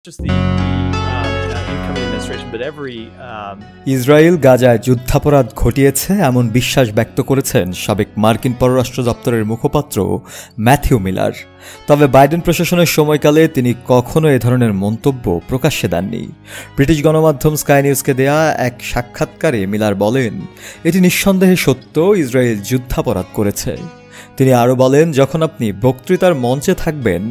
incoming administration, but Israel গাজায় যুদ্ধাপরাধ ঘটিয়েছে এমন বিশ্বাস ব্যক্ত করেছেন সাবেক মার্কিন পররাষ্ট্র দপ্তরের মুখপাত্র ম্যাথিউ মিলার। তবে বাইডেন প্রশাসনের সময়কালে তিনি কখনো এ ধরনের মন্তব্য প্রকাশ্যে দেননি। ব্রিটিশ গণমাধ্যম স্কাই নিউজকে দেয়া এক সাক্ষাৎকারে মিলার বলেন, এটি নিঃসন্দেহে সত্য, ইসরায়েল যুদ্ধাপরাধ করেছে। তিনি আরও বলেন, যখন আপনি বক্তৃতার মঞ্চে থাকবেন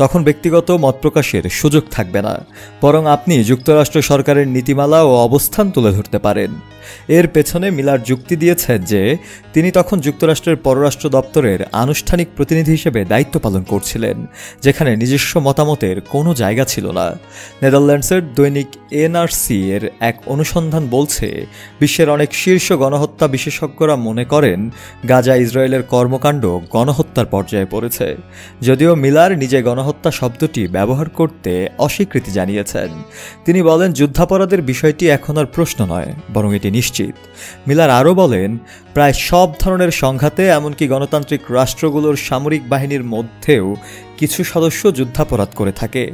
তখন ব্যক্তিগত মত প্রকাশের সুযোগ থাকবে না, বরং আপনি যুক্তরাষ্ট্র সরকারের নীতিমালা ও অবস্থান তুলে ধরতে পারেন। এর পেছনে মিলার যুক্তি দিয়েছেন যে তিনি তখন যুক্তরাষ্ট্রের পররাষ্ট্র দপ্তরের আনুষ্ঠানিক প্রতিনিধি হিসেবে দায়িত্ব পালন করছিলেন, যেখানে নিজস্ব মতামতের কোনো জায়গা ছিল না। নেদারল্যান্ডসের দৈনিক এনআরসি এর এক অনুসন্ধান বলছে, বিশ্বের অনেক শীর্ষ গণহত্যা বিশেষজ্ঞরা মনে করেন গাজা ইসরায়েলের কর্মকাণ্ড গণহত্যার পর্যায়ে পড়েছে। যদিও মিলার নিজে গণহত্যা শব্দটি ব্যবহার করতে অস্বীকৃতি জানিয়েছেন। তিনি বলেন, যুদ্ধাপরাধের বিষয়টি এখন আর প্রশ্ন নয়, বরং এটি নিশ্চিত। মিলার আরও বলেন, প্রায় সব ধরনের সংঘাতে, এমনকি গণতান্ত্রিক রাষ্ট্রগুলোর সামরিক বাহিনীর মধ্যেও কিছু সদস্য যুদ্ধাপরাধ করে থাকে।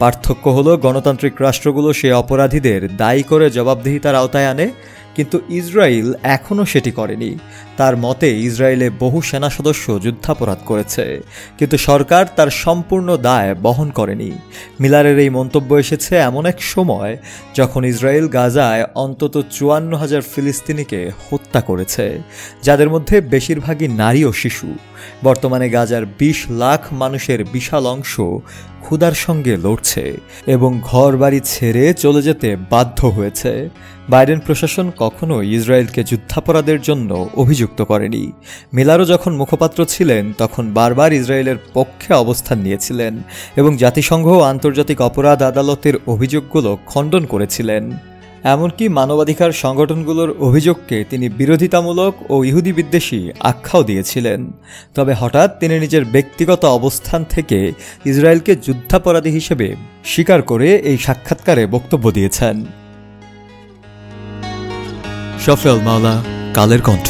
পার্থক্য হলো গণতান্ত্রিক রাষ্ট্রগুলো সে অপরাধীদের দায়ী করে জবাবদিহিতার আওতায় আনে, কিন্তু ইসরায়েল এখনও সেটি করেনি। তার মতে ইসরায়েলে বহু সেনা সদস্য যুদ্ধাপরাধ করেছে, কিন্তু সরকার তার সম্পূর্ণ দায় বহন করেনি। মিলারের এই মন্তব্য এসেছে এমন এক সময় যখন ইসরায়েল গাজায় অন্তত 54,000 ফিলিস্তিনিকে হত্যা করেছে, যাদের মধ্যে বেশিরভাগই নারী ও শিশু। বর্তমানে গাজার 20 লাখ মানুষের বিশাল অংশ ক্ষুধার সঙ্গে লড়ছে এবং ঘরবাড়ি ছেড়ে চলে যেতে বাধ্য হয়েছে। বাইডেন প্রশাসন কখনো ইসরায়েলকে যুদ্ধাপরাধের জন্য অভিযুক্ত করেনি। মিলারও যখন মুখপাত্র ছিলেন তখন বারবার ইসরায়েলের পক্ষে অবস্থান নিয়েছিলেন এবং জাতিসংঘ ও আন্তর্জাতিক অপরাধ আদালতের অভিযোগগুলো খণ্ডন করেছিলেন। এমনকি মানবাধিকার সংগঠনগুলোর অভিযোগকে তিনি বিরোধিতামূলক ও ইহুদি বিদ্বেষী আখ্যাও দিয়েছিলেন। তবে হঠাৎ তিনি নিজের ব্যক্তিগত অবস্থান থেকে ইসরায়েলকে যুদ্ধাপরাধী হিসেবে স্বীকার করে এই সাক্ষাৎকারে বক্তব্য দিয়েছেন। শফিউল মাওলা, কালের কণ্ঠ।